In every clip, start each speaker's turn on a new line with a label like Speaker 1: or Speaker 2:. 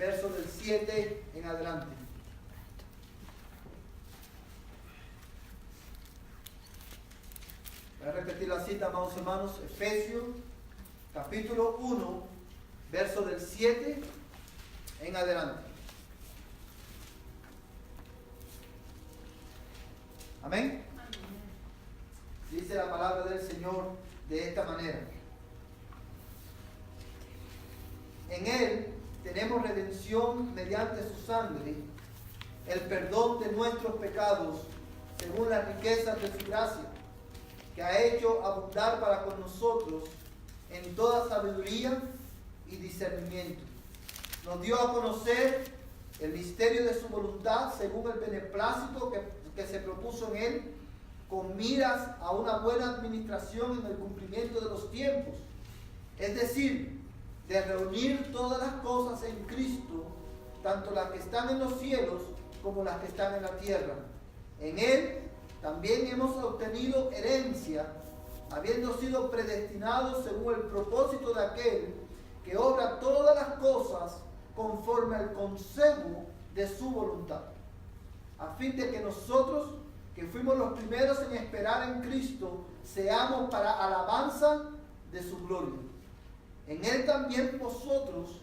Speaker 1: verso del 7 en adelante. Voy a repetir la cita, amados hermanos. Efesios, capítulo 1, verso del 7 en adelante. Amén. Dice la palabra del Señor de esta manera. En Él tenemos redención mediante su sangre, el perdón de nuestros pecados, según las riquezas de su gracia, que ha hecho abundar para con nosotros en toda sabiduría y discernimiento. Nos dio a conocer el misterio de su voluntad, según el beneplácito que se propuso en Él, con miras a una buena administración en el cumplimiento de los tiempos. Es decir, de reunir todas las cosas en Cristo, tanto las que están en los cielos como las que están en la tierra. En Él también hemos obtenido herencia, habiendo sido predestinados según el propósito de aquel que obra todas las cosas conforme al consejo de su voluntad, a fin de que nosotros, que fuimos los primeros en esperar en Cristo, seamos para alabanza de su gloria. En Él también vosotros,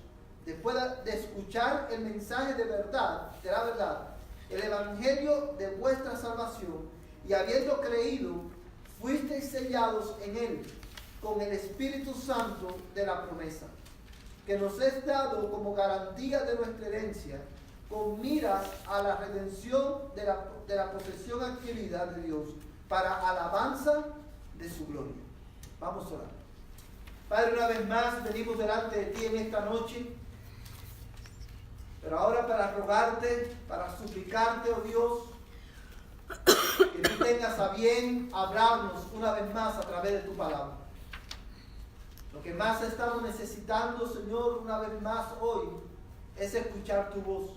Speaker 1: después de escuchar el mensaje de verdad, de la verdad, el evangelio de vuestra salvación, y habiendo creído, fuisteis sellados en Él con el Espíritu Santo de la promesa, que nos es dado como garantía de nuestra herencia, con miras a la redención de la posesión adquirida de Dios, para alabanza de su gloria. Vamos a orar. Padre, una vez más venimos delante de ti en esta noche, pero ahora para rogarte, para suplicarte, oh Dios, que tú tengas a bien hablarnos una vez más a través de tu palabra. Lo que más estamos necesitando, Señor, una vez más hoy, es escuchar tu voz.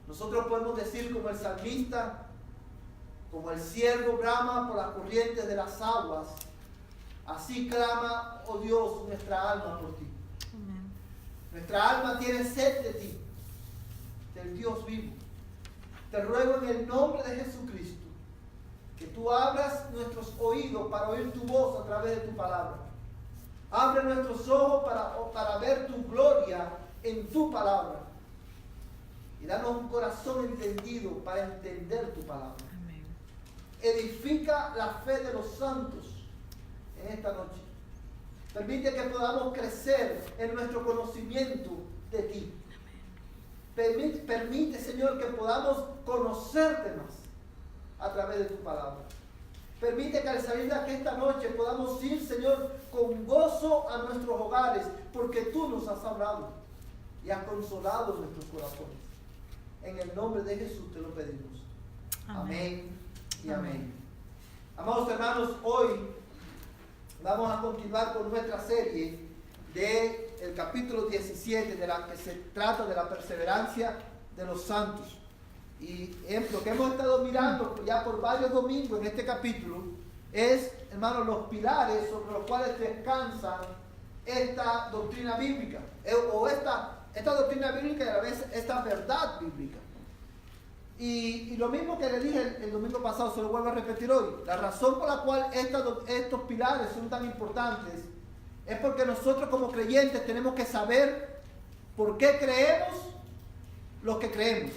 Speaker 1: Nosotros podemos decir como el salmista, como el ciervo brama por las corrientes de las aguas, así clama, oh Dios, nuestra alma por ti. Amén. Nuestra alma tiene sed de ti, del Dios vivo. Te ruego en el nombre de Jesucristo que tú abras nuestros oídos para oír tu voz a través de tu palabra. Abre nuestros ojos para ver tu gloria en tu palabra. Y danos un corazón entendido para entender tu palabra. Amén. Edifica la fe de los santos en esta noche. Permite que podamos crecer en nuestro conocimiento de ti. Permite, Señor, que podamos conocerte más a través de tu palabra. Permite que al salir de aquí esta noche podamos ir, Señor, con gozo a nuestros hogares, porque tú nos has hablado y has consolado nuestros corazones. En el nombre de Jesús te lo pedimos. Amén y amén. Amados hermanos, hoy vamos a continuar con nuestra serie del capítulo 17, de la que se trata de la perseverancia de los santos. Y lo que hemos estado mirando ya por varios domingos en este capítulo es, hermanos, los pilares sobre los cuales descansa esta doctrina bíblica, o esta doctrina bíblica y a la vez esta verdad bíblica. Y lo mismo que le dije el domingo pasado, se lo vuelvo a repetir hoy. La razón por la cual estos pilares son tan importantes es porque nosotros como creyentes tenemos que saber por qué creemos lo que creemos.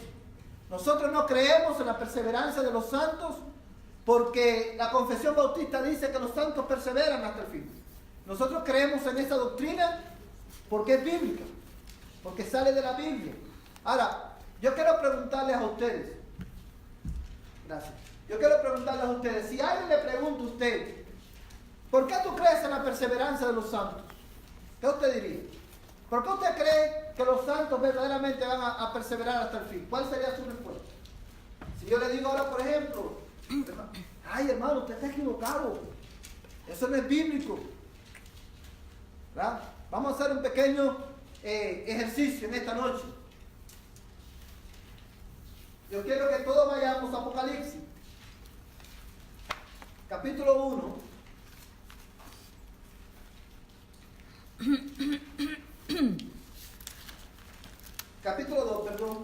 Speaker 1: Nosotros no creemos en la perseverancia de los santos porque la confesión bautista dice que los santos perseveran hasta el fin. Nosotros creemos en esa doctrina porque es bíblica, porque sale de la Biblia. Ahora, yo quiero preguntarles a ustedes, gracias, yo quiero preguntarles a ustedes, si alguien le pregunta a usted, ¿por qué tú crees en la perseverancia de los santos? ¿Qué usted diría? ¿Por qué usted cree que los santos verdaderamente van a perseverar hasta el fin? ¿Cuál sería su respuesta? Si yo le digo ahora, por ejemplo, ay hermano, usted está equivocado, eso no es bíblico, ¿verdad? Vamos a hacer un pequeño ejercicio en esta noche. Yo quiero que todos vayamos a Apocalipsis, capítulo 1. capítulo 2, perdón.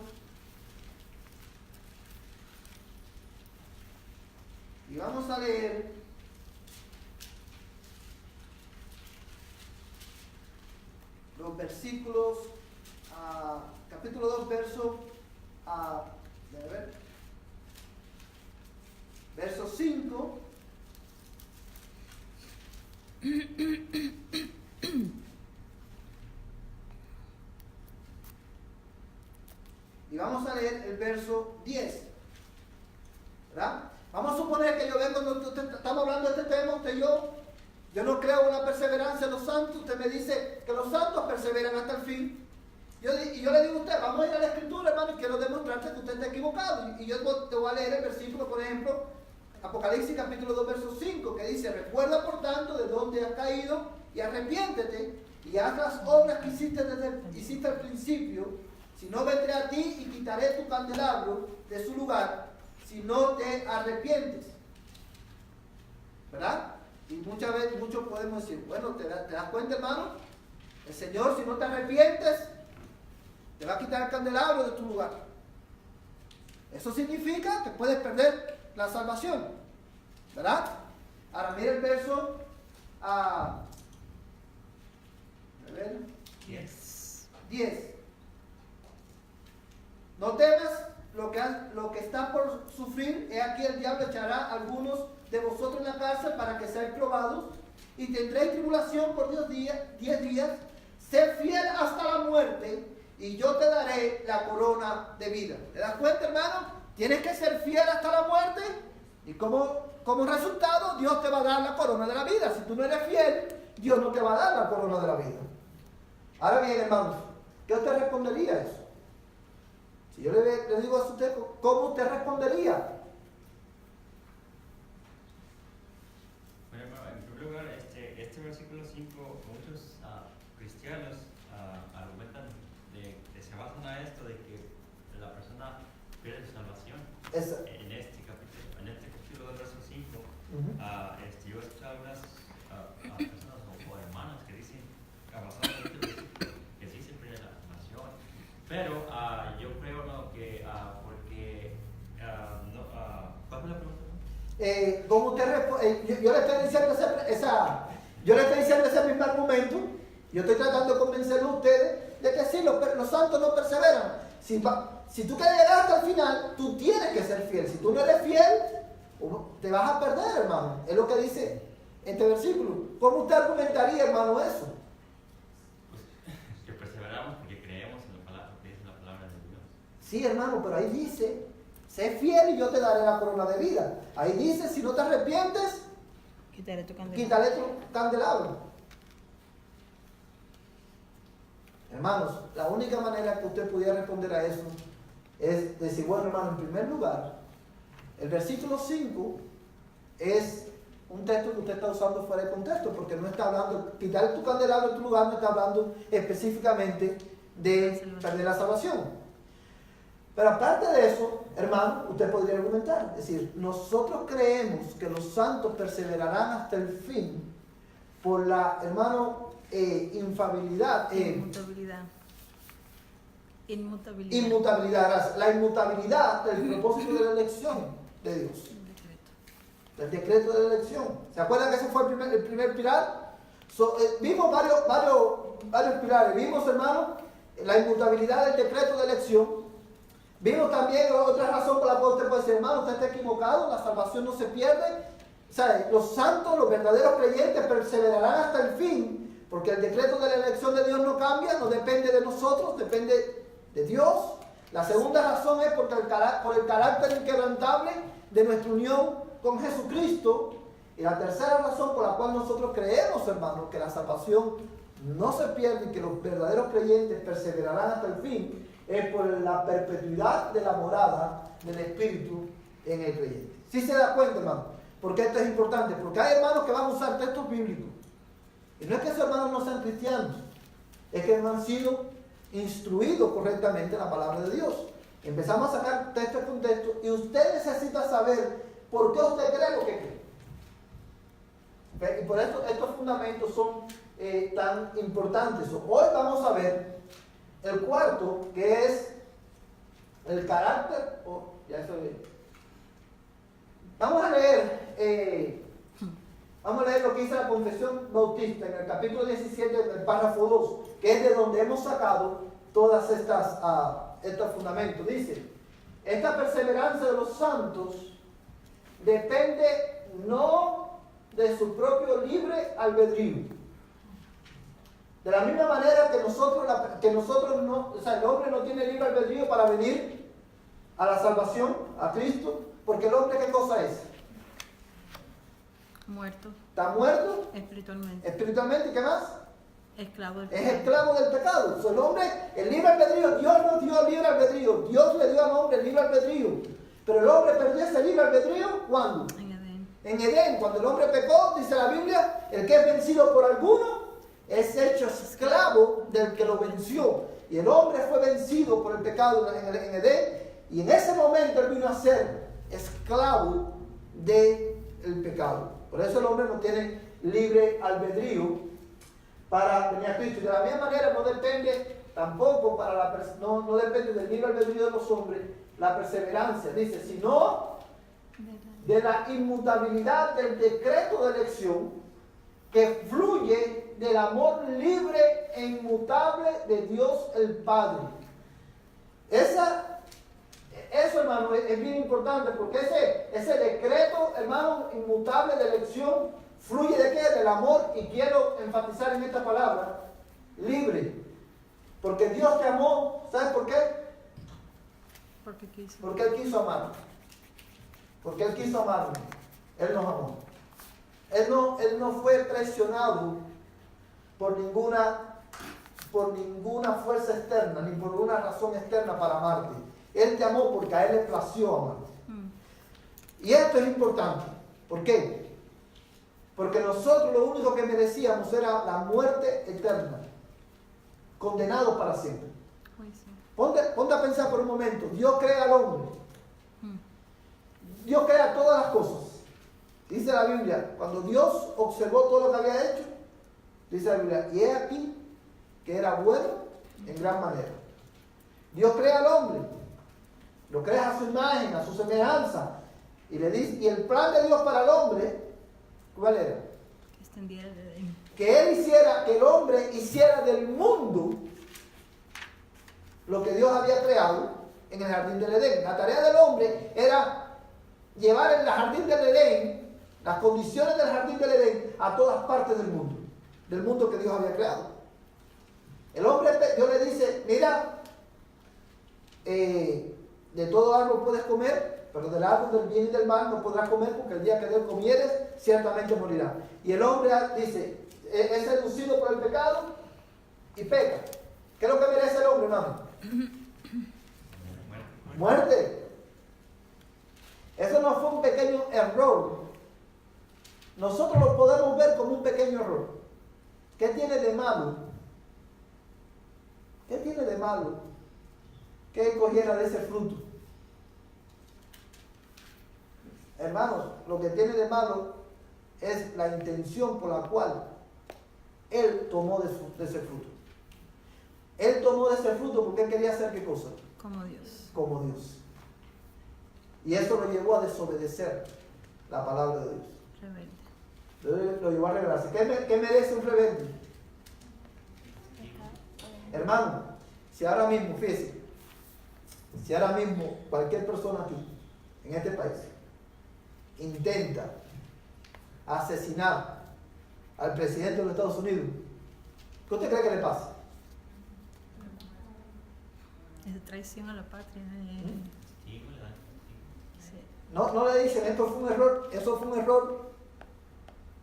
Speaker 1: Y vamos a leer los versículos, capítulo 2, verso 5. Y vamos a leer el verso 10. ¿Verdad? Vamos a suponer que yo vengo, estamos hablando de este tema, usted y yo. Yo no creo en la perseverancia de los santos. Usted me dice que los santos perseveran hasta el fin. Y yo le digo a usted, vamos a ir a la Escritura, hermano, y quiero demostrarte que usted está equivocado. Y yo te voy a leer el versículo, por ejemplo, Apocalipsis capítulo 2, verso 5, que dice: recuerda por tanto de dónde has caído y arrepiéntete y haz las obras que hiciste al principio. Si no, vendré a ti y quitaré tu candelabro de su lugar, si no te arrepientes. ¿Verdad? Y muchas veces, muchos podemos decir, bueno, ¿te das cuenta, hermano? El Señor, si no te arrepientes, te va a quitar el candelabro de tu lugar. Eso significa que puedes perder la salvación. ¿Verdad? Ahora mira el verso 10. No temas lo que estás por sufrir. He aquí el diablo echará a algunos de vosotros en la cárcel para que seáis probados, y tendréis tribulación por 10 días. Sé fiel hasta la muerte, y yo te daré la corona de vida. ¿Te das cuenta, hermano? Tienes que ser fiel hasta la muerte, y como resultado Dios te va a dar la corona de la vida. Si tú no eres fiel, Dios no te va a dar la corona de la vida. Ahora bien, hermanos, ¿qué usted respondería a eso? Si yo le digo a usted, ¿cómo usted respondería?
Speaker 2: Bueno, hermano, en primer lugar, este versículo 5, muchos cristianos argumentan que se basan a esto de que la persona pierde su salvación. En este capítulo del verso 5, yo he escuchado algunas personas o hermanos que dicen, basado en este versículo, que sí se pierde la salvación. Pero yo creo no, que porque ¿cuál fue la pregunta?
Speaker 1: ¿Cómo usted yo le estoy diciendo ese mismo argumento. Yo estoy tratando de convencerlo a ustedes de que sí, los santos no perseveran. Si tú quieres llegar hasta el final, tú tienes que ser fiel. Si tú no eres fiel, te vas a perder, hermano. Es lo que dice este versículo. ¿Cómo usted argumentaría, hermano, eso?
Speaker 2: Pues que perseveramos porque creemos en la palabra, porque es la palabra de Dios.
Speaker 1: Sí, hermano, pero ahí dice: sé fiel y yo te daré la corona de vida. Ahí dice: si no te arrepientes, quitaré tu candelabro. Hermanos, la única manera que usted pudiera responder a eso es decir: bueno, hermano, en primer lugar, el versículo 5 es un texto que usted está usando fuera de contexto, porque no está hablando, quitar tu candelabro en tu lugar, no está hablando específicamente de perder la salvación. Pero aparte de eso, hermano, usted podría argumentar, es decir, nosotros creemos que los santos perseverarán hasta el fin por la, hermano, inmutabilidad, gracias, la inmutabilidad del propósito de la elección de Dios, del decreto de la elección. ¿Se acuerdan que ese fue el primer pilar? Vimos varios pilares. Vimos, hermano, la inmutabilidad del decreto de elección. Vimos también otra razón por la cual usted puede decir: hermano, usted está equivocado, la salvación no se pierde. ¿Sabe? Los santos, los verdaderos creyentes perseverarán hasta el fin, porque el decreto de la elección de Dios no cambia, no depende de nosotros, depende de Dios. La segunda razón es por el carácter inquebrantable de nuestra unión con Jesucristo. Y la tercera razón por la cual nosotros creemos, hermanos, que la salvación no se pierde y que los verdaderos creyentes perseverarán hasta el fin, es por la perpetuidad de la morada del Espíritu en el creyente. ¿Sí se da cuenta, hermano? Porque esto es importante, porque hay hermanos que van a usar textos bíblicos. Y no es que esos hermanos no sean cristianos, es que no han sido instruidos correctamente en la palabra de Dios. Empezamos a sacar texto con texto y usted necesita saber por qué usted cree lo que cree. Y por eso estos fundamentos son tan importantes. Hoy vamos a ver el cuarto, que es el carácter. Ya eso es. Vamos a leer lo que dice la Confesión Bautista en el capítulo 17 del párrafo 2, que es de donde hemos sacado todas estos fundamentos. Dice: esta perseverancia de los santos depende no de su propio libre albedrío. De la misma manera que nosotros no, o sea, el hombre no tiene libre albedrío para venir a la salvación, a Cristo, porque el hombre, ¿qué cosa es?
Speaker 3: Muerto.
Speaker 1: Está muerto
Speaker 3: Espiritualmente.
Speaker 1: espiritualmente, ¿qué más?
Speaker 3: Esclavo del
Speaker 1: Es
Speaker 3: pecado.
Speaker 1: esclavo del pecado. O sea, el hombre, el libre albedrío, Dios nos dio libre albedrío. Dios le dio al hombre el libre albedrío. Pero el hombre perdió ese libre albedrío, ¿cuándo?
Speaker 3: En Edén.
Speaker 1: En Edén, cuando el hombre pecó, dice la Biblia, el que es vencido por alguno es hecho esclavo del que lo venció. Y el hombre fue vencido por el pecado en Edén, y en ese momento él vino a ser esclavo del pecado. Por eso el hombre no tiene libre albedrío para venir a Cristo. Y de la misma manera no depende tampoco no depende del libre albedrío de los hombres la perseverancia. Dice, sino de la inmutabilidad del decreto de elección que fluye del amor libre e inmutable de Dios el Padre. Eso, hermano, es bien importante, porque ese decreto, hermano, inmutable de elección, fluye ¿de qué? Del amor, y quiero enfatizar en esta palabra, libre. Porque Dios te amó, ¿sabes por qué?
Speaker 3: Porque quiso.
Speaker 1: Porque Él quiso amarnos. Porque Él quiso amarnos. Él nos amó. Él no fue presionado por ninguna fuerza externa, ni por una razón externa para amarte. Él te amó porque a Él le plació amarte. Y esto es importante. ¿Por qué? Porque nosotros lo único que merecíamos era la muerte eterna. Condenados para siempre. Ponte a pensar por un momento. Dios crea al hombre. Dios crea todas las cosas. Dice la Biblia, cuando Dios observó todo lo que había hecho, dice la Biblia, y he aquí que era bueno en gran manera. Dios crea al hombre, lo crea a su imagen, a su semejanza, y le dice, y el plan de Dios para el hombre, ¿cuál era?
Speaker 3: Que extendiera el Edén.
Speaker 1: Que el hombre hiciera del mundo lo que Dios había creado en el jardín del Edén. La tarea del hombre era llevar el jardín del Edén, las condiciones del jardín del Edén, a todas partes del mundo que Dios había creado. El hombre, Dios le dice, mira, de todo árbol puedes comer, pero del árbol del bien y del mal no podrás comer, porque el día que de él comieres, ciertamente morirás. Y el hombre dice, es seducido por el pecado y peca. ¿Qué es lo que merece el hombre, hermano? Muerte. Eso no fue un pequeño error. Nosotros lo podemos ver como un pequeño error. ¿Qué tiene de malo? ¿Qué tiene de malo que cogiera de ese fruto? Hermanos, lo que tiene de malo es la intención por la cual él tomó de ese fruto. Él tomó de ese fruto porque él quería hacer ¿qué cosa?
Speaker 3: Como Dios.
Speaker 1: Como Dios. Y eso lo llevó a desobedecer la palabra de Dios.
Speaker 3: Rebelde.
Speaker 1: Lo llevó a rebelarse. ¿Qué merece un rebelde? Hermano, si ahora mismo, fíjese, si ahora mismo cualquier persona aquí, en este país, intenta asesinar al presidente de los Estados Unidos, ¿qué usted cree que le pasa?
Speaker 3: Es traición a la patria.
Speaker 2: Sí.
Speaker 1: No le dicen, esto fue un error, eso fue un error.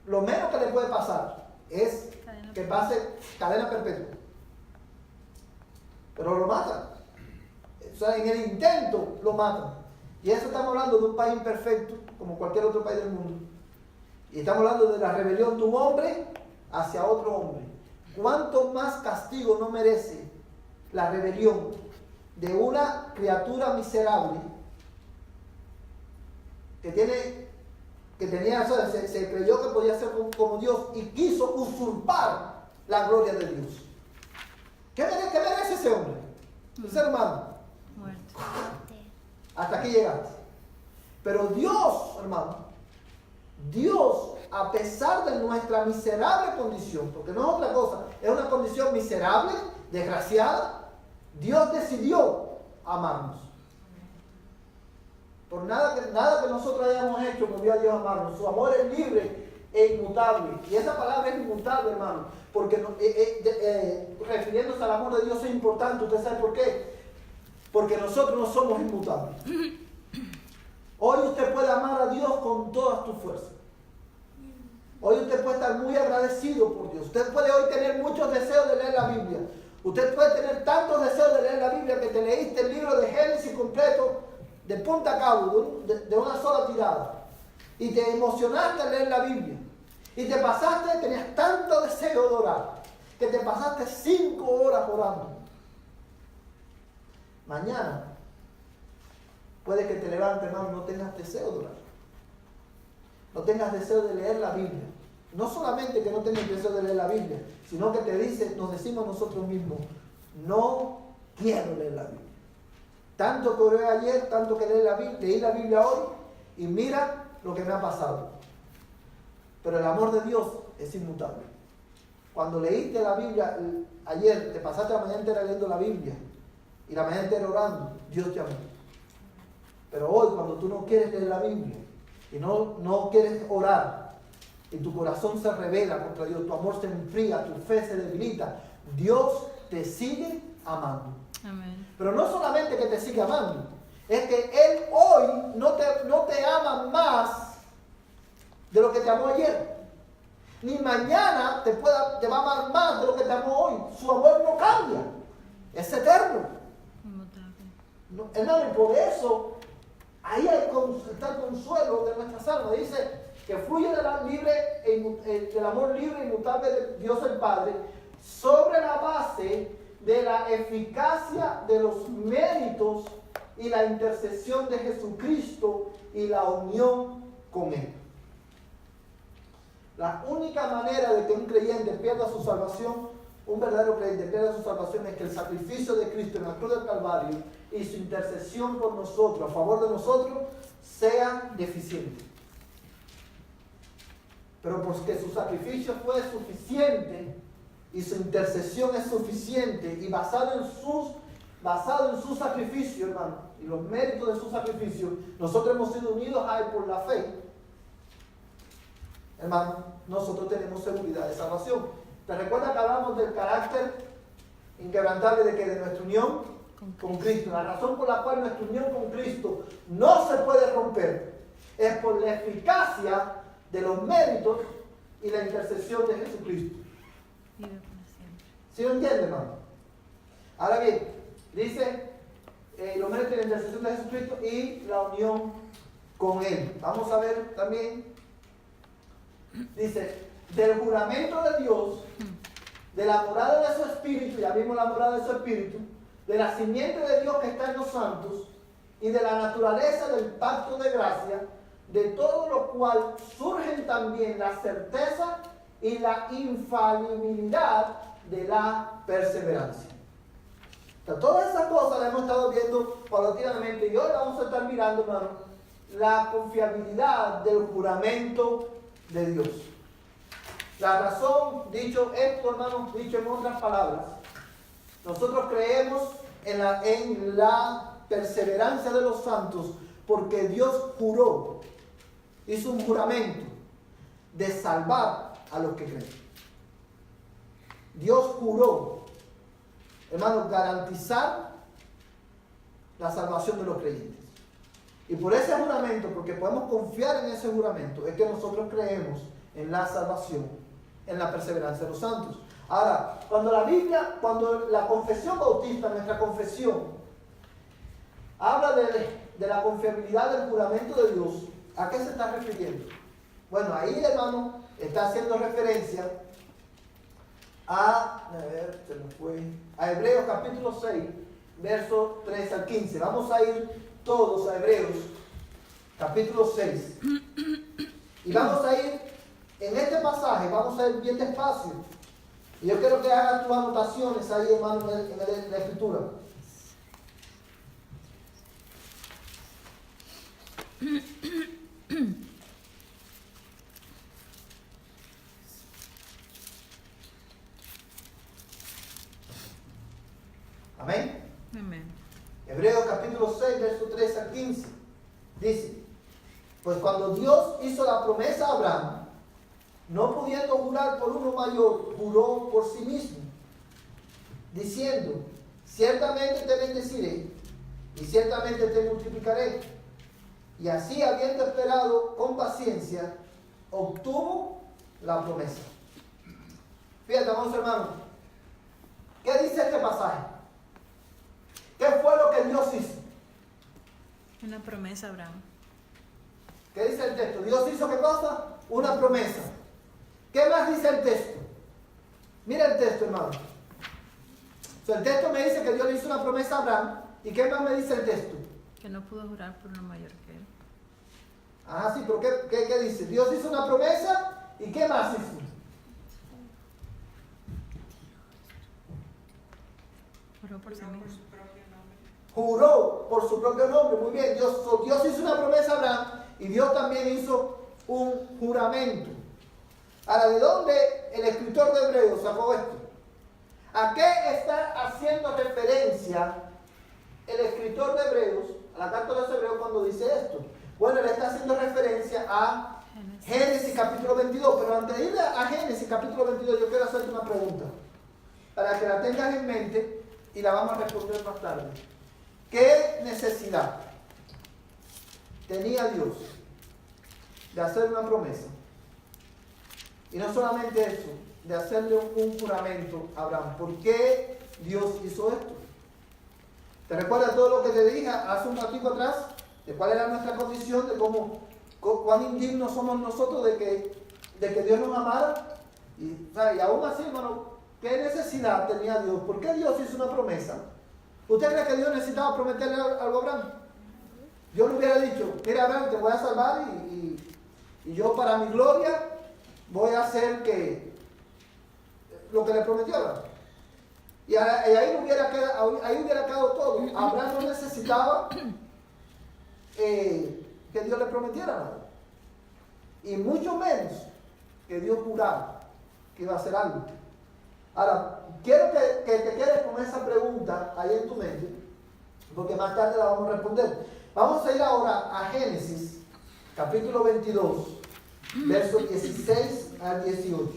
Speaker 1: Lo menos que le puede pasar es que pase cadena perpetua. Pero lo matan. O sea, en el intento lo matan. Y eso estamos hablando de un país imperfecto, como cualquier otro país del mundo. Y estamos hablando de la rebelión de un hombre hacia otro hombre. ¿Cuánto más castigo no merece la rebelión de una criatura miserable se creyó que podía ser como Dios y quiso usurpar la gloria de Dios? ¿Qué merece ese hombre? El ser humano.
Speaker 3: Muerte.
Speaker 1: Hasta aquí llegaste. Pero Dios, hermano, Dios, a pesar de nuestra miserable condición, porque no es otra cosa, es una condición miserable, desgraciada, Dios decidió amarnos. Por nada que nosotros hayamos hecho movió a Dios a amarnos. Su amor es libre e inmutable. Y esa palabra es inmutable, hermano, porque refiriéndose al amor de Dios es importante. ¿Usted sabe por qué? Porque nosotros no somos inmutables. Hoy usted puede amar a Dios con todas tus fuerzas. Hoy usted puede estar muy agradecido por Dios. Usted puede hoy tener muchos deseos de leer la Biblia. Usted puede tener tantos deseos de leer la Biblia que te leíste el libro de Génesis completo de punta a cabo, de una sola tirada. Y te emocionaste al leer la Biblia. Y te pasaste, tenías tanto deseo de orar, que te pasaste 5 horas orando. Mañana puede que te levantes, hermano, no tengas deseo de orar. No tengas deseo de leer la Biblia. No solamente que no tengas deseo de leer la Biblia, sino que nos decimos nosotros mismos, no quiero leer la Biblia. Tanto que oré ayer, tanto que leí la Biblia hoy, y mira lo que me ha pasado. Pero el amor de Dios es inmutable. Cuando leíste la Biblia ayer, te pasaste la mañana entera leyendo la Biblia, y la mañana entera orando, Dios te amó. Pero hoy, cuando tú no quieres leer la Biblia, y no quieres orar, y tu corazón se rebela contra Dios, tu amor se enfría, tu fe se debilita, Dios te sigue amando.
Speaker 3: Amén.
Speaker 1: Pero no solamente que te sigue amando, es que Él hoy no te ama más de lo que te amó ayer. Ni mañana te va a amar más de lo que te amó hoy. Su amor no cambia, es eterno.
Speaker 3: Inmutable.
Speaker 1: Hermano, y por eso ahí está el consuelo de nuestras almas. Dice que fluye del amor libre e inmutable de Dios el Padre, sobre la base de la eficacia de los méritos y la intercesión de Jesucristo y la unión con Él. La única manera de que un creyente pierda su salvación, un verdadero creyente pierda su salvación, es que el sacrificio de Cristo en la cruz del Calvario y su intercesión por nosotros, a favor de nosotros, sea deficiente. Pero porque su sacrificio fue suficiente y su intercesión es suficiente y basado en su sacrificio, hermano, y los méritos de su sacrificio, nosotros hemos sido unidos a Él por la fe. Hermano, nosotros tenemos seguridad de salvación. ¿Te recuerdas que hablamos del carácter inquebrantable de nuestra unión con Cristo? La razón por la cual nuestra unión con Cristo no se puede romper es por la eficacia de los méritos y la intercesión de Jesucristo.
Speaker 3: Vive para siempre.
Speaker 1: ¿Sí lo entiende, hermano? Ahora bien, dice los méritos y la intercesión de Jesucristo y la unión con Él. Vamos a ver también, dice, del juramento de Dios, de la morada de su Espíritu, ya vimos la morada de su Espíritu, de la simiente de Dios que está en los santos y de la naturaleza del pacto de gracia, de todo lo cual surgen también la certeza y la infalibilidad de la perseverancia. O sea, todas esas cosas las hemos estado viendo paulatinamente y hoy vamos a estar mirando, hermano, la confiabilidad del juramento de Dios. La razón, dicho esto, hermano, dicho en otras palabras, nosotros creemos en la perseverancia de los santos porque Dios juró, hizo un juramento de salvar a los que creen. Dios juró, hermano, garantizar la salvación de los creyentes. Y por ese juramento, porque podemos confiar en ese juramento, es que nosotros creemos en la salvación, en la perseverancia de los santos. Ahora, cuando la confesión bautista, nuestra confesión, habla de la confiabilidad del juramento de Dios, ¿a qué se está refiriendo? Bueno, ahí, hermano, está haciendo referencia a Hebreos capítulo 6, versos 3 al 15. Vamos a ir todos a Hebreos capítulo 6. Y vamos a ir, en este pasaje, vamos a ir bien despacio, Y yo quiero que hagas tus anotaciones ahí, hermano, en la escritura. Amén.
Speaker 3: Amén.
Speaker 1: Hebreos capítulo 6, verso 3 al 15. Dice, pues cuando Dios hizo la promesa a Abraham, no pudiendo jurar por uno mayor, juró por sí mismo, diciendo, ciertamente te bendeciré y ciertamente te multiplicaré. Y así, habiendo esperado con paciencia, obtuvo la promesa. Fíjate, amados hermanos, ¿qué dice este pasaje? ¿Qué fue lo que Dios hizo?
Speaker 3: Una promesa a Abraham.
Speaker 1: ¿Qué dice el texto? ¿Dios hizo qué cosa? Una promesa. ¿Qué más dice el texto? Mira el texto, hermano. O sea, el texto me dice que Dios le hizo una promesa a Abraham. ¿Y qué más me dice el texto?
Speaker 3: Que no pudo jurar por uno mayor que él.
Speaker 1: Ah, sí, pero ¿qué dice? Dios hizo una promesa. ¿Y qué más hizo?
Speaker 3: Juró por sí mismo.
Speaker 1: Juró por su propio nombre. Muy bien, Dios hizo una promesa a Abraham y Dios también hizo un juramento. Ahora, ¿de dónde el escritor de Hebreos sacó esto? ¿A qué está haciendo referencia el escritor de Hebreos, a la carta de los Hebreos, cuando dice esto? Bueno, le está haciendo referencia a Génesis capítulo 22, pero antes de ir a Génesis capítulo 22, yo quiero hacerte una pregunta, para que la tengas en mente y la vamos a responder más tarde. ¿Qué necesidad tenía Dios de hacer una promesa? Y no solamente eso, de hacerle un juramento a Abraham. ¿Por qué Dios hizo esto? ¿Te recuerdas todo lo que te dije hace un ratito atrás? De cuál era nuestra condición, de cuán indignos somos nosotros de que Dios nos amara. Y aún así, hermano, ¿qué necesidad tenía Dios? ¿Por qué Dios hizo una promesa? ¿Usted cree que Dios necesitaba prometerle algo a Abraham? Dios le hubiera dicho, mira Abraham, te voy a salvar y yo para mi gloria voy a hacer lo que le prometió a Abraham. Y ahí hubiera quedado todo. Abraham no necesitaba que Dios le prometiera nada. Y mucho menos que Dios jurara que iba a hacer algo. Ahora, quiero que te quedes con esa pregunta ahí en tu mente, porque más tarde la vamos a responder. Vamos a ir ahora a Génesis, capítulo 22, versos 16 al 18.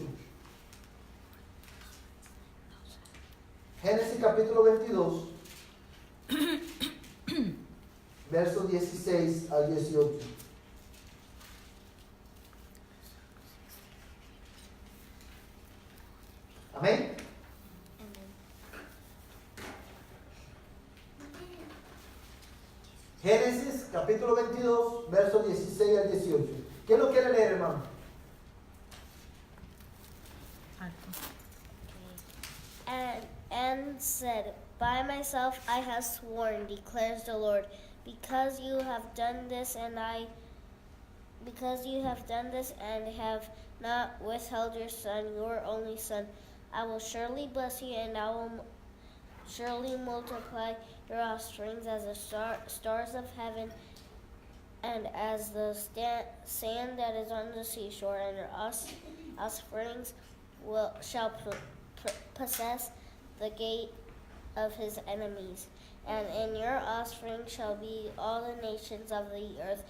Speaker 1: Génesis, capítulo 22, versos 16 al 18. Amén. Génesis capítulo 22, versos 16 al 18. ¿Quién lo quiere leer, hermano?
Speaker 4: And said, by myself I have sworn, declares the Lord, because you have done this and have not withheld your son, your only son, I will surely bless you, and I will surely multiply your offspring as the stars of heaven and as the sand that is on the seashore, and your offsprings shall possess the gate of his enemies. And in your offspring shall be all the nations of the earth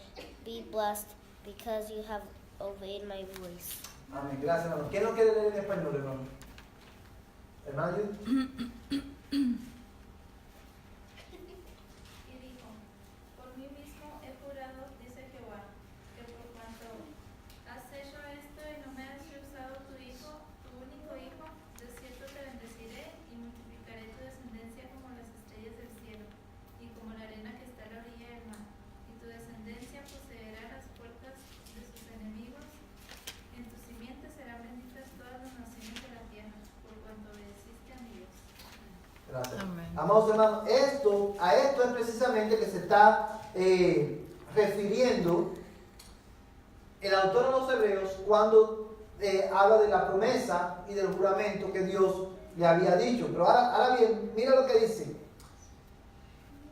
Speaker 4: be blessed, because you have obeyed my voice.
Speaker 1: Amén. Gracias, hermano. ¿Quién lo quiere leer en español, hermano? Hermano.
Speaker 5: Y dijo, por mí mismo he jurado, dice Jehová, que por cuanto has hecho esto y no me has rehusado tu hijo, tu único hijo, de cierto te bendeciré y multiplicaré tu descendencia como las estrellas del cielo y como la arena que está a la orilla del mar. Y tu descendencia poseerá las puertas de sus enemigos. En tu simiente serán benditas todas las naciones de la tierra, por cuanto obedeciste a mi Dios.
Speaker 1: Gracias.
Speaker 3: Amén.
Speaker 1: Amados hermanos, a esto es precisamente que se está refiriendo el autor de los Hebreos cuando habla de la promesa y del juramento que Dios le había dicho. Pero ahora bien, mira lo que dice.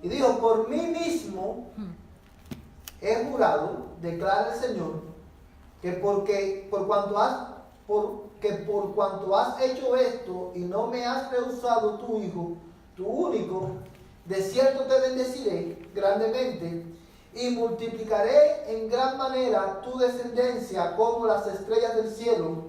Speaker 1: Y dijo, por mí mismo he jurado, declara el Señor, que por cuanto has hecho esto y no me has rehusado tu hijo, tu único, de cierto te bendeciré grandemente y multiplicaré en gran manera tu descendencia como las estrellas del cielo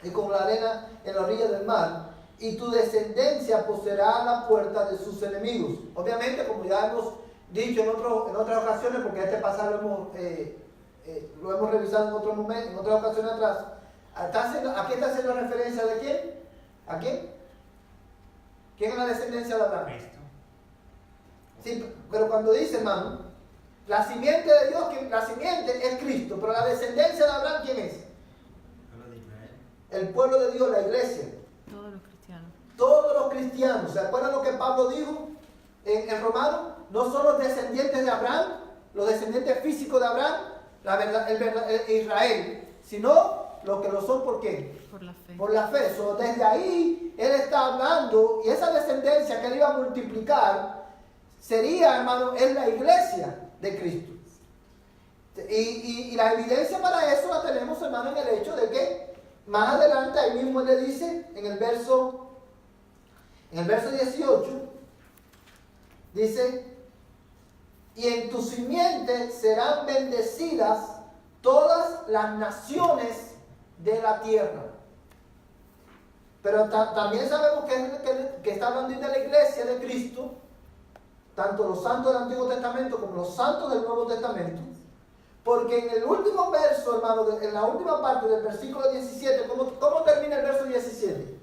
Speaker 1: y como la arena en la orilla del mar, y tu descendencia poseerá la puerta de sus enemigos. Obviamente, como ya hemos dicho en otras ocasiones, porque este pasaje lo hemos revisado en otro momento, en otras ocasiones atrás, aquí está haciendo referencia de quién. ¿A quién? ¿Quién es la descendencia de Abraham?
Speaker 2: Cristo.
Speaker 1: Sí, pero cuando dice, hermano, la simiente de Dios, la simiente es Cristo, pero la descendencia de Abraham, ¿quién es?
Speaker 2: Pueblo de Israel.
Speaker 1: El pueblo de Dios, la iglesia.
Speaker 3: Todos los cristianos.
Speaker 1: Todos los cristianos. ¿Se acuerdan lo que Pablo dijo en Romanos? No son los descendientes de Abraham, los descendientes físicos de Abraham, Israel, sino los que lo son, ¿por qué?
Speaker 3: Por la fe.
Speaker 1: Por la fe. Desde ahí él está hablando, y esa descendencia que él iba a multiplicar sería, hermano, es la iglesia de Cristo. Y la evidencia para eso la tenemos, hermano, en el hecho de que más adelante ahí mismo él le dice en el verso 18, dice, y en tu simiente serán bendecidas todas las naciones de la tierra. Pero también sabemos que está hablando de la iglesia de Cristo, tanto los santos del Antiguo Testamento como los santos del Nuevo Testamento, porque en el último verso, hermano, en la última parte del versículo 17, ¿cómo termina el verso 17?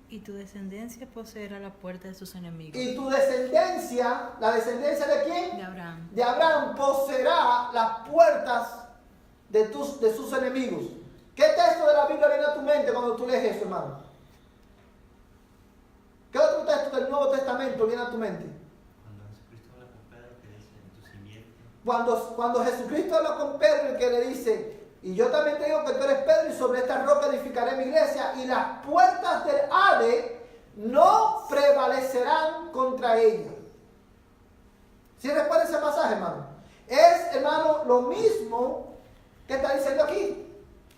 Speaker 3: Y tu descendencia poseerá la puerta de sus enemigos.
Speaker 1: Y tu descendencia, ¿la descendencia de quién?
Speaker 3: De Abraham.
Speaker 1: De Abraham, poseerá las puertas de sus enemigos. ¿Qué texto de la Biblia viene a tu mente cuando tú lees eso, hermano? ¿Qué otro texto del Nuevo Testamento viene a tu mente?
Speaker 2: Cuando Jesucristo habla con Pedro, que dice, en tu simiente.
Speaker 1: Cuando Jesucristo habla con Pedro y que le dice, y yo también te digo que tú eres Pedro y sobre esta roca edificaré mi iglesia y las puertas del Hades no prevalecerán contra ella. ¿Sí recuerda ese pasaje, hermano? Es, hermano, lo mismo que está diciendo aquí.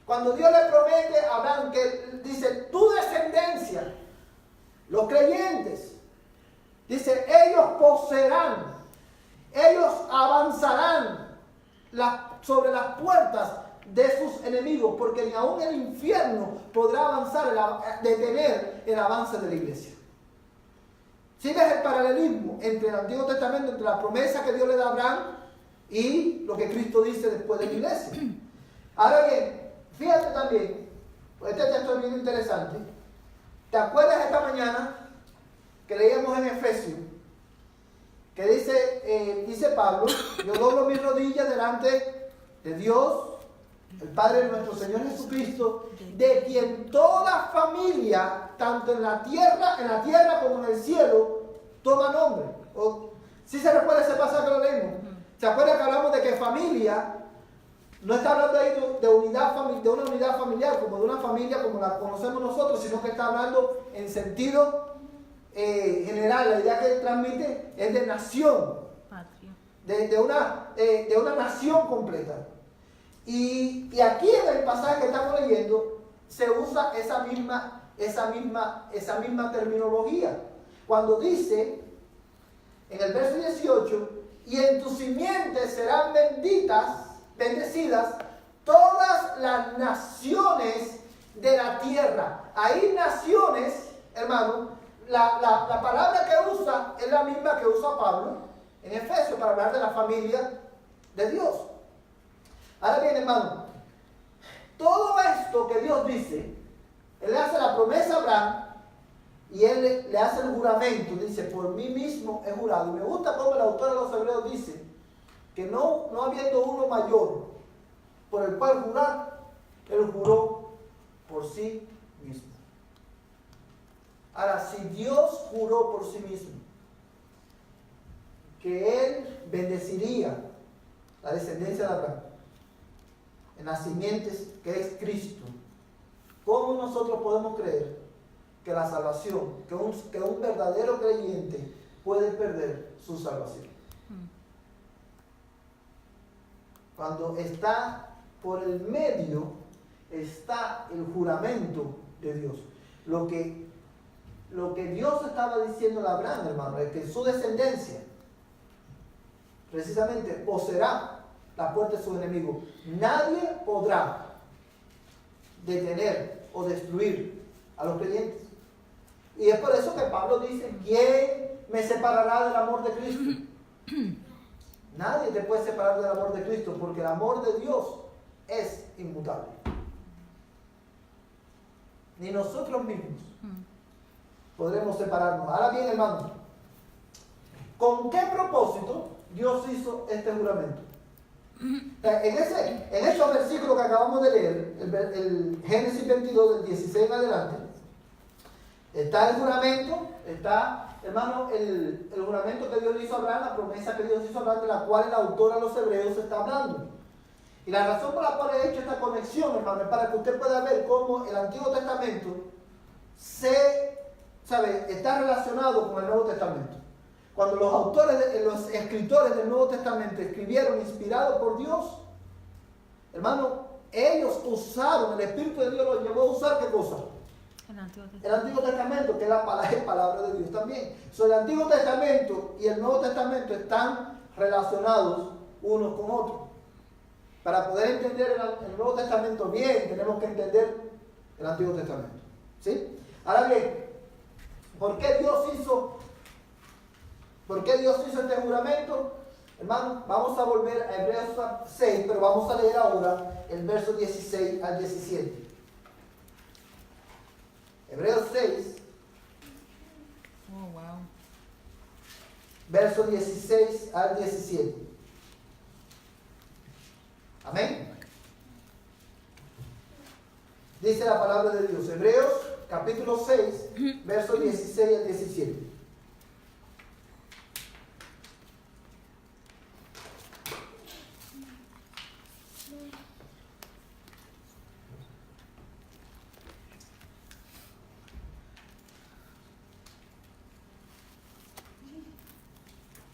Speaker 1: Cuando Dios le promete a Abraham, que dice, tu descendencia, los creyentes, dice, ellos poseerán, ellos avanzarán sobre las puertas de sus enemigos, porque ni aún el infierno podrá detener el avance de la iglesia. Si ves el paralelismo entre el Antiguo Testamento, entre la promesa que Dios le da a Abraham y lo que Cristo dice después de la iglesia. Ahora bien, fíjate también, pues este texto es bien interesante. ¿Te acuerdas esta mañana que leíamos en Efesios? Que dice Pablo, yo doblo mis rodillas delante de Dios, el Padre de nuestro Señor Jesucristo, de quien toda familia, tanto en la tierra como en el cielo, toma nombre. ¿Sí se recuerda ese pasaje que lo leímos? ¿Se acuerda que hablamos de que familia no está hablando ahí de una unidad familiar, como de una familia como la conocemos nosotros, sino que está hablando en sentido general? La idea que transmite es de nación,
Speaker 3: Patria.
Speaker 1: de una nación completa. Y aquí en el pasaje que estamos leyendo se usa esa misma terminología. Cuando dice en el verso 18, y en tu simiente serán bendecidas todas las naciones de la tierra. Ahí naciones, hermano, la palabra que usa es la misma que usa Pablo en Efesios para hablar de la familia de Dios. Ahora bien, hermano, todo esto que Dios dice, Él le hace la promesa a Abraham y Él le hace el juramento. Dice, por mí mismo he jurado. Y me gusta cómo el autor de los Hebreos dice que no habiendo uno mayor por el cual jurar, Él juró por sí mismo. Ahora, si Dios juró por sí mismo que Él bendeciría la descendencia de Abraham, en la simiente que es Cristo, ¿cómo nosotros podemos creer que la salvación, que un verdadero creyente puede perder su salvación? Cuando está por el medio, está el juramento de Dios. Lo que Dios estaba diciendo a Abraham, hermano, es que su descendencia precisamente poseerá la puerta de sus enemigos. Nadie podrá detener o destruir a los creyentes. Y es por eso que Pablo dice, ¿quién me separará del amor de Cristo? Nadie te puede separar del amor de Cristo, porque el amor de Dios es inmutable. Ni nosotros mismos podremos separarnos. Ahora bien, hermano, ¿con qué propósito Dios hizo este juramento? En esos versículos que acabamos de leer, el Génesis 22, del 16 en adelante, está el juramento, está, hermano, el juramento que Dios le hizo a Abraham, la promesa que Dios hizo a Abraham, de la cual el autor a los hebreos está hablando. Y la razón por la cual he hecho esta conexión, hermano, es para que usted pueda ver cómo el Antiguo Testamento está relacionado con el Nuevo Testamento. Cuando los autores, los escritores del Nuevo Testamento escribieron inspirados por Dios, hermano, ellos usaron, el Espíritu de Dios los llevó a usar ¿qué cosa? El Antiguo Testamento, que es la palabra de Dios también. El Antiguo Testamento y el Nuevo Testamento están relacionados unos con otros. Para poder entender el Nuevo Testamento bien, tenemos que entender el Antiguo Testamento. ¿Sí? Ahora bien, ¿por qué Dios hizo este juramento? Hermano, vamos a volver a Hebreos 6, pero vamos a leer ahora el verso 16 al 17. Hebreos 6, verso 16 al 17. Amén. Dice la palabra de Dios, Hebreos capítulo 6, verso 16 al 17.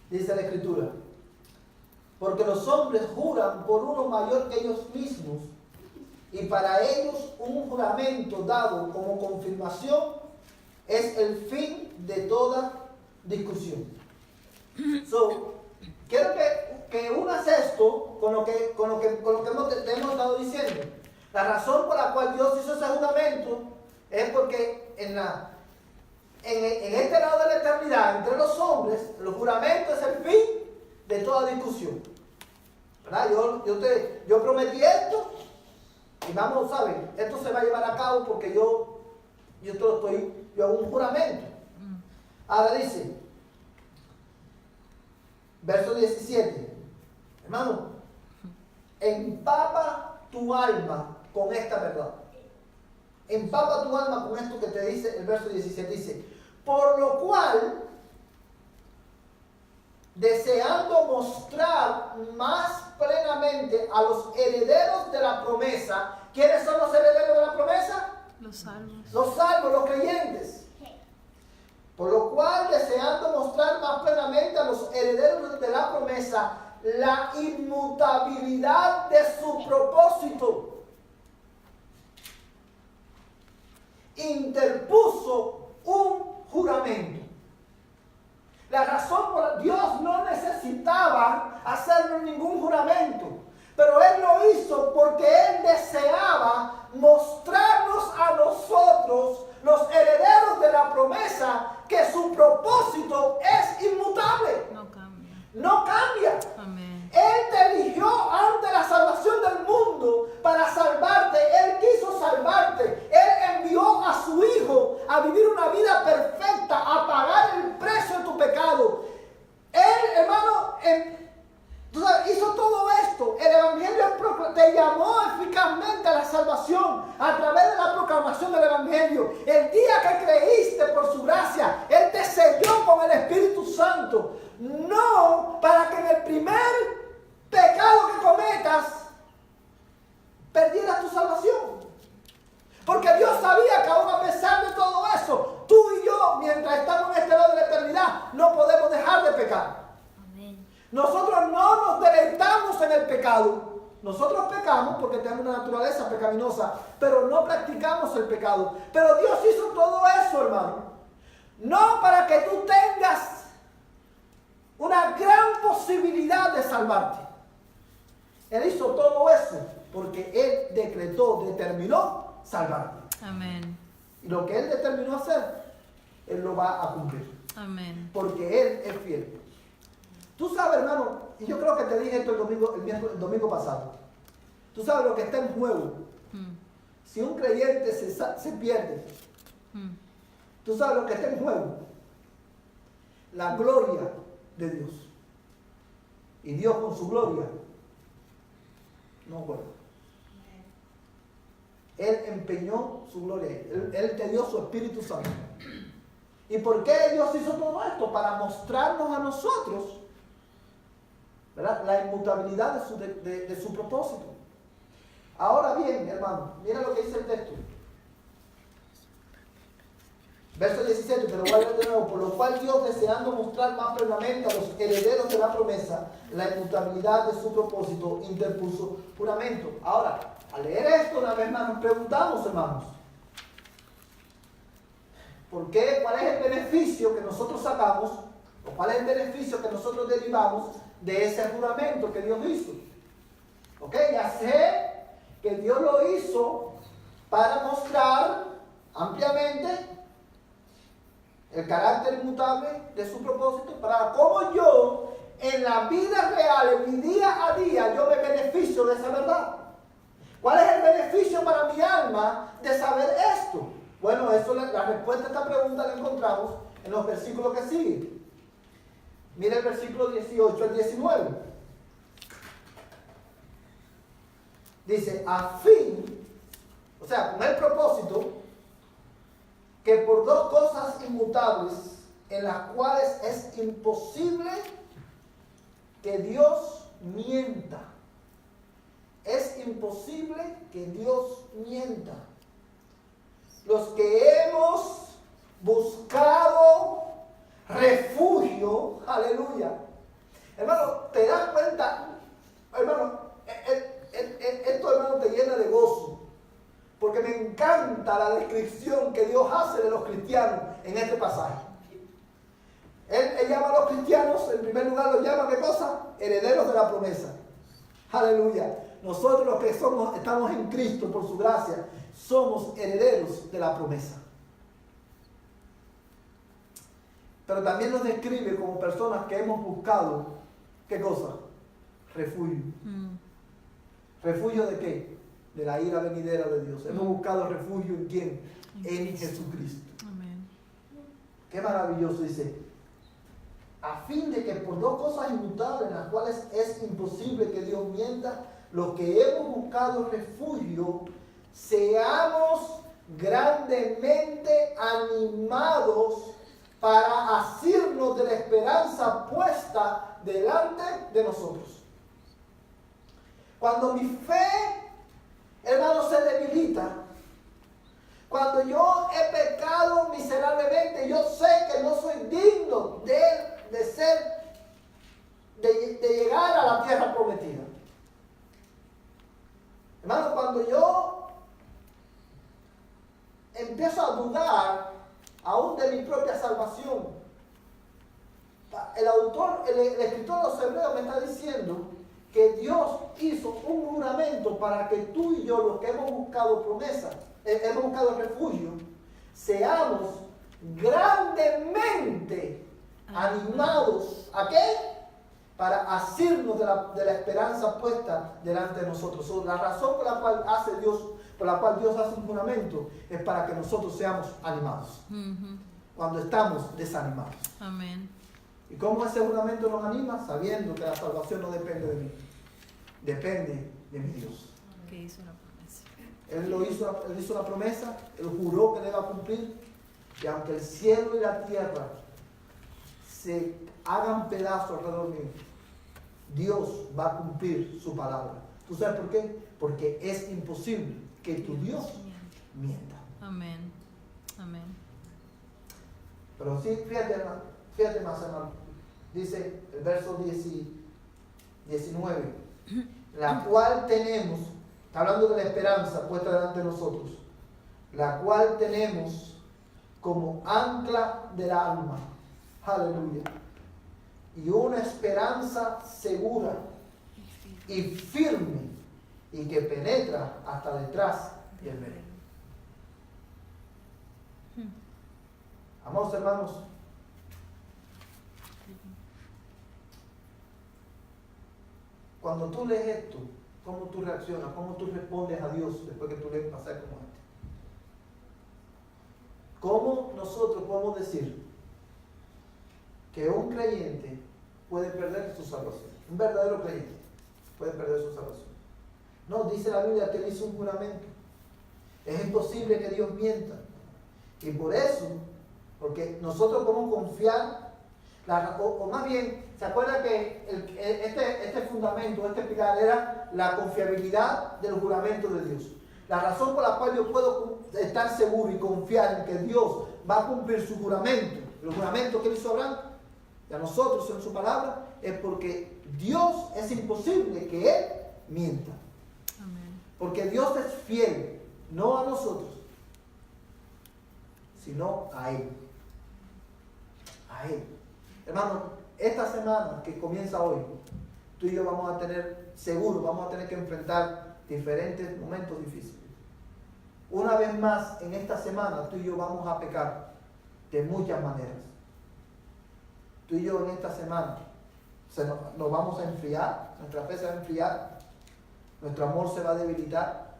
Speaker 1: Dice la Escritura, porque los hombres juran por uno mayor que ellos mismos, y para ellos un juramento dado como confirmación es el fin de toda discusión. Quiero que unas esto con lo que te hemos estado diciendo. La razón por la cual Dios hizo ese juramento es porque en este lado de la eternidad, entre los hombres, el juramento es el fin de toda discusión. ¿Verdad? Yo prometí esto y vamos, ¿saben? Esto se va a llevar a cabo porque yo hago un juramento. Ahora dice, verso 17, hermano, empapa tu alma con esta verdad. Empapa tu alma con esto que te dice el verso 17, dice, por lo cual, deseando mostrar más plenamente a los herederos de la promesa. ¿Quiénes son los herederos de la promesa?
Speaker 3: Los salvos.
Speaker 1: Los salvos, los creyentes. Por lo cual, deseando mostrar más plenamente a los herederos de la promesa la inmutabilidad de su propósito, interpuso un juramento. La razón por la Dios no necesitaba hacernos ningún juramento, pero Él lo hizo porque Él deseaba mostrarnos a nosotros, los herederos de la promesa, que su propósito es inmutable.
Speaker 3: No cambia.
Speaker 1: No cambia.
Speaker 3: Amén.
Speaker 1: Él te eligió ante la salvación del mundo para salvarte. Él quiso salvarte. Él envió a su Hijo a vivir una vida perfecta, a pagar el precio de tu pecado. Él, hermano, hizo todo esto. El Evangelio te llamó eficazmente a la salvación a través de la proclamación del Evangelio. El día que creíste por su gracia, Él te selló con el Espíritu Santo. No para que en el primer pecado que cometas perdieras tu salvación. Porque Dios sabía que aún a pesar de todo eso, tú y yo, mientras estamos en este lado de la eternidad, no podemos dejar de pecar.
Speaker 4: Amén.
Speaker 1: Nosotros no nos deleitamos en el pecado. Nosotros pecamos porque tenemos una naturaleza pecaminosa, pero no practicamos el pecado. Pero Dios hizo todo eso, hermano, no para que tú tengas una gran posibilidad de salvarte. Él hizo todo eso porque Él decretó, determinó salvarte.
Speaker 3: Amén.
Speaker 1: Y lo que Él determinó hacer, Él lo va a cumplir.
Speaker 3: Amén.
Speaker 1: Porque Él es fiel. Tú sabes, hermano, y yo creo que te dije esto el domingo pasado. Tú sabes lo que está en juego. Si un creyente se pierde, tú sabes lo que está en juego. La gloria de Dios. Y Dios con su gloria no juega. Él empeñó su gloria. Él te dio su Espíritu Santo. ¿Y por qué Dios hizo todo esto? Para mostrarnos a nosotros, ¿verdad?, la inmutabilidad de su propósito. Ahora bien, hermano, mira lo que dice el texto. Verso 17, pero voy a leer de nuevo. Por lo cual Dios, deseando mostrar más plenamente a los herederos de la promesa la inmutabilidad de su propósito, interpuso juramento. Ahora, al leer esto, una vez más nos preguntamos, hermanos, ¿por qué? ¿Cuál es el beneficio que nosotros sacamos? ¿O cuál es el beneficio que nosotros derivamos de ese juramento que Dios hizo? ¿Ok? Ya sé que Dios lo hizo para mostrar ampliamente el carácter inmutable de su propósito, para cómo yo, en la vida real, en mi día a día, yo me beneficio de esa verdad. ¿Cuál es el beneficio para mi alma de saber esto? Bueno, la respuesta a esta pregunta la encontramos en los versículos que siguen. Mira el versículo 18 al 19. Dice, a fin, o sea, con el propósito, que por dos cosas inmutables, en las cuales es imposible que Dios mienta. Es imposible que Dios mienta. Los que hemos buscado refugio, aleluya. Hermano, ¿te das cuenta? Hermano, esto, hermano, te llena de gozo. Porque me encanta la descripción que Dios hace de los cristianos en este pasaje. Él llama a los cristianos, en primer lugar los llama, ¿qué cosa? Herederos de la promesa. Aleluya. Nosotros los que estamos en Cristo por su gracia, somos herederos de la promesa. Pero también nos describe como personas que hemos buscado, ¿qué cosa? Refugio. ¿Refugio de qué? De la ira venidera de Dios. Hemos buscado refugio ¿en quién? En Jesucristo.
Speaker 3: Amén.
Speaker 1: Qué maravilloso, dice. A fin de que por dos cosas inmutables, en las cuales es imposible que Dios mienta, los que hemos buscado refugio, seamos grandemente animados para asirnos de la esperanza puesta delante de nosotros. Cuando mi fe, hermano, se debilita, cuando yo he pecado miserablemente, yo sé que no soy digno de llegar a la tierra prometida. Hermano, cuando yo empiezo a dudar aún de mi propia salvación, el escritor de los Hebreos me está diciendo que Dios hizo un juramento para que tú y yo, los que hemos buscado promesa, hemos buscado refugio, seamos grandemente animados. ¿A qué? Para asirnos de la esperanza puesta delante de nosotros. La razón por la cual Dios hace un juramento es para que nosotros seamos animados. Cuando estamos desanimados.
Speaker 3: Amén.
Speaker 1: ¿Y cómo ese juramento nos anima? Sabiendo que la salvación no depende de mí. Depende de mi Dios.
Speaker 3: Que hizo la promesa.
Speaker 1: Él hizo la promesa, Él juró que le iba a cumplir, y aunque el cielo y la tierra se hagan pedazos alrededor mío, Dios va a cumplir su palabra. ¿Tú sabes por qué? Porque es imposible que tu Dios mienta.
Speaker 3: Amén. Amén.
Speaker 1: Pero sí, fíjate más, hermano. Dice el verso 19, la cual tenemos, está hablando de la esperanza puesta delante de nosotros, la cual tenemos como ancla del alma. Aleluya. Y una esperanza segura y firme y que penetra hasta detrás del velo. Amados hermanos, cuando tú lees esto, ¿cómo tú reaccionas? ¿Cómo tú respondes a Dios después que tú lees un pasaje como este? ¿Cómo nosotros podemos decir que un creyente puede perder su salvación? Un verdadero creyente puede perder su salvación. No, dice la Biblia que él hizo un juramento. Es imposible que Dios mienta. Y por eso, porque nosotros podemos confiar, o más bien, ¿se acuerda que este fundamento, este pilar era la confiabilidad del juramento de Dios? La razón por la cual yo puedo estar seguro y confiar en que Dios va a cumplir su juramento, el juramento que él hizo a Abraham y a nosotros en su palabra, es porque Dios es imposible que Él mienta.
Speaker 3: Amén.
Speaker 1: Porque Dios es fiel, no a nosotros, sino a Él. A Él. Hermano, esta semana que comienza hoy, tú y yo vamos a tener, seguro, vamos a tener que enfrentar diferentes momentos difíciles. Una vez más, en esta semana, tú y yo vamos a pecar de muchas maneras. Tú y yo en esta semana nos vamos a enfriar, nuestra fe se va a enfriar, nuestro amor se va a debilitar.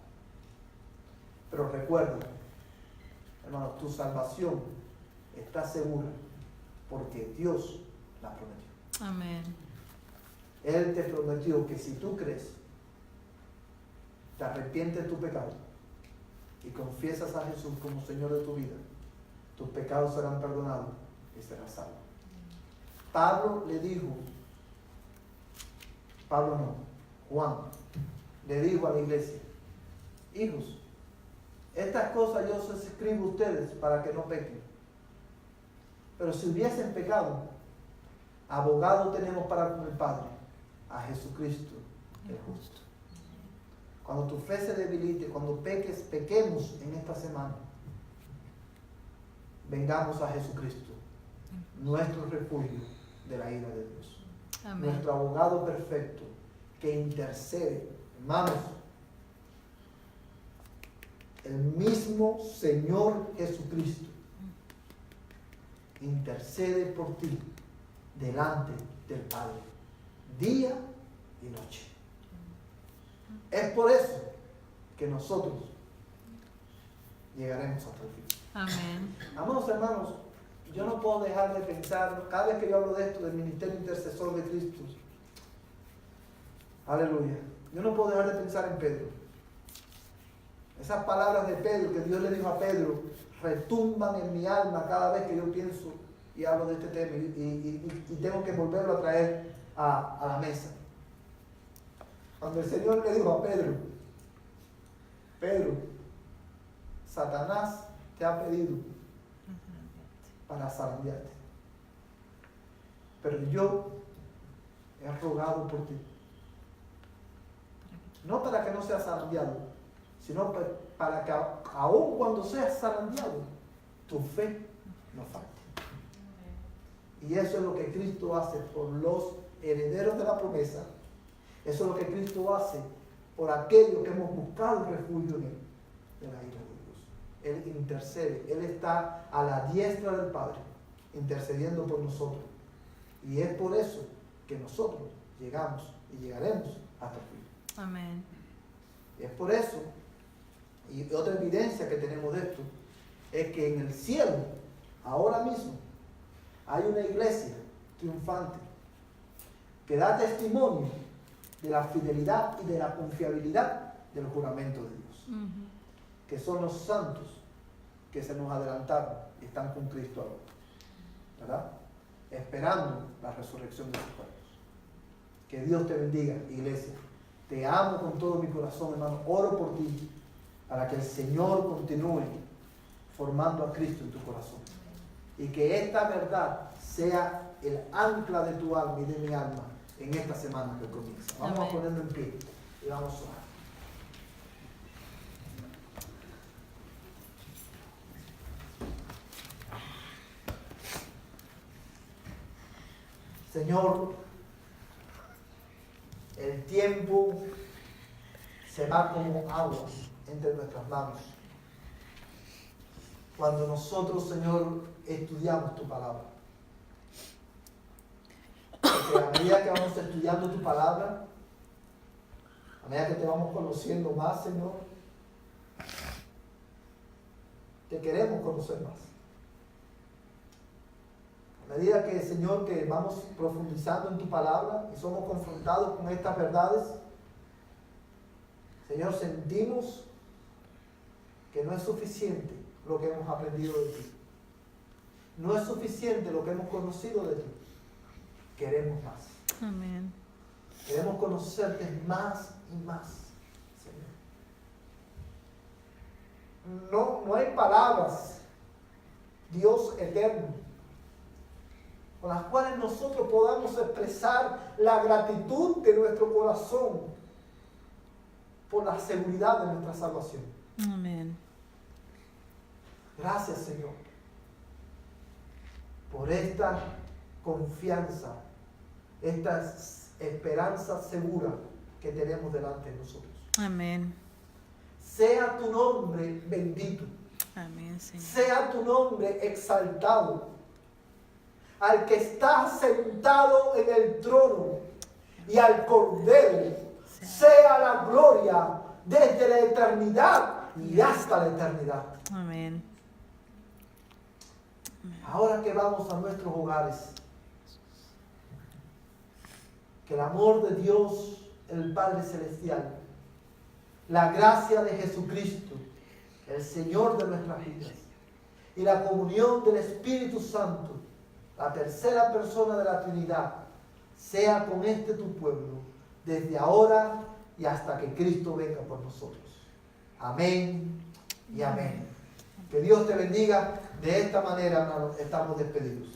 Speaker 1: Pero recuerda, hermano, tu salvación está segura porque Dios la prometió.
Speaker 3: Amén.
Speaker 1: Él te prometió que si tú crees, te arrepientes de tu pecado y confiesas a Jesús como Señor de tu vida, tus pecados serán perdonados y serás salvo. Juan le dijo a la iglesia: hijos, estas cosas yo os escribo a ustedes para que no pequen. Pero si hubiesen pecado, abogado tenemos para con el Padre, a Jesucristo el justo. Cuando tu fe se debilite, cuando pequemos en esta semana, vengamos a Jesucristo, nuestro refugio de la ira de Dios.
Speaker 3: Amén.
Speaker 1: Nuestro abogado perfecto que intercede. Hermanos, el mismo Señor Jesucristo intercede por ti delante del Padre, día y noche. Es por eso que nosotros llegaremos hasta el fin.
Speaker 3: Amén.
Speaker 1: Amados hermanos, yo no puedo dejar de pensar, cada vez que yo hablo de esto, del ministerio intercesor de Cristo, aleluya, yo no puedo dejar de pensar en Pedro. Esas palabras de Pedro que Dios le dijo a Pedro retumban en mi alma cada vez que yo pienso y hablo de este tema y tengo que volverlo a traer a la mesa. Cuando el Señor le dijo a Pedro: Pedro, Satanás te ha pedido para zarandearte, pero yo he rogado por ti, no para que no seas zarandeado, sino para que aun cuando seas zarandeado, tu fe no falte. Y eso es lo que Cristo hace por los herederos de la promesa. Eso es lo que Cristo hace por aquellos que hemos buscado refugio en Él, de la ira de Dios. Él intercede, Él está a la diestra del Padre, intercediendo por nosotros. Y es por eso que nosotros llegamos y llegaremos hasta el fin.
Speaker 3: Amén.
Speaker 1: Y es por eso, y otra evidencia que tenemos de esto, es que en el cielo, ahora mismo, hay una iglesia triunfante que da testimonio de la fidelidad y de la confiabilidad del juramento de Dios. Que son los santos que se nos adelantaron y están con Cristo ahora, ¿verdad? Esperando la resurrección de sus cuerpos. Que Dios te bendiga, iglesia, Te amo con todo mi corazón, hermano. Oro por ti para que el Señor continúe formando a Cristo en tu corazón. Y que esta verdad sea el ancla de tu alma y de mi alma en esta semana que comienza. Vamos a ponernos en pie y vamos a orar. Señor, el tiempo se va como agua entre nuestras manos. Cuando nosotros, Señor, estudiamos tu palabra. Porque a medida que vamos estudiando tu palabra, a medida que te vamos conociendo más, Señor, te queremos conocer más. A medida que, Señor, que vamos profundizando en tu palabra y somos confrontados con estas verdades, Señor, sentimos que no es suficiente lo que hemos aprendido de ti. No es suficiente lo que hemos conocido de ti. Queremos más.
Speaker 3: Amén.
Speaker 1: Queremos conocerte más y más, Señor. No hay palabras, Dios eterno, con las cuales nosotros podamos expresar la gratitud de nuestro corazón por la seguridad de nuestra salvación.
Speaker 3: Amén.
Speaker 1: Gracias, Señor, por esta confianza, esta esperanza segura que tenemos delante de nosotros.
Speaker 3: Amén.
Speaker 1: Sea tu nombre bendito.
Speaker 3: Amén, Señor.
Speaker 1: Sea tu nombre exaltado. Al que está sentado en el trono y al Cordero sea la gloria desde la eternidad y hasta la eternidad.
Speaker 3: Amén.
Speaker 1: Ahora que vamos a nuestros hogares, que el amor de Dios, el Padre Celestial, la gracia de Jesucristo, el Señor de nuestras vidas, y la comunión del Espíritu Santo, la tercera persona de la Trinidad, sea con tu pueblo, desde ahora y hasta que Cristo venga por nosotros. Amén y amén. Que Dios te bendiga. De esta manera estamos despedidos.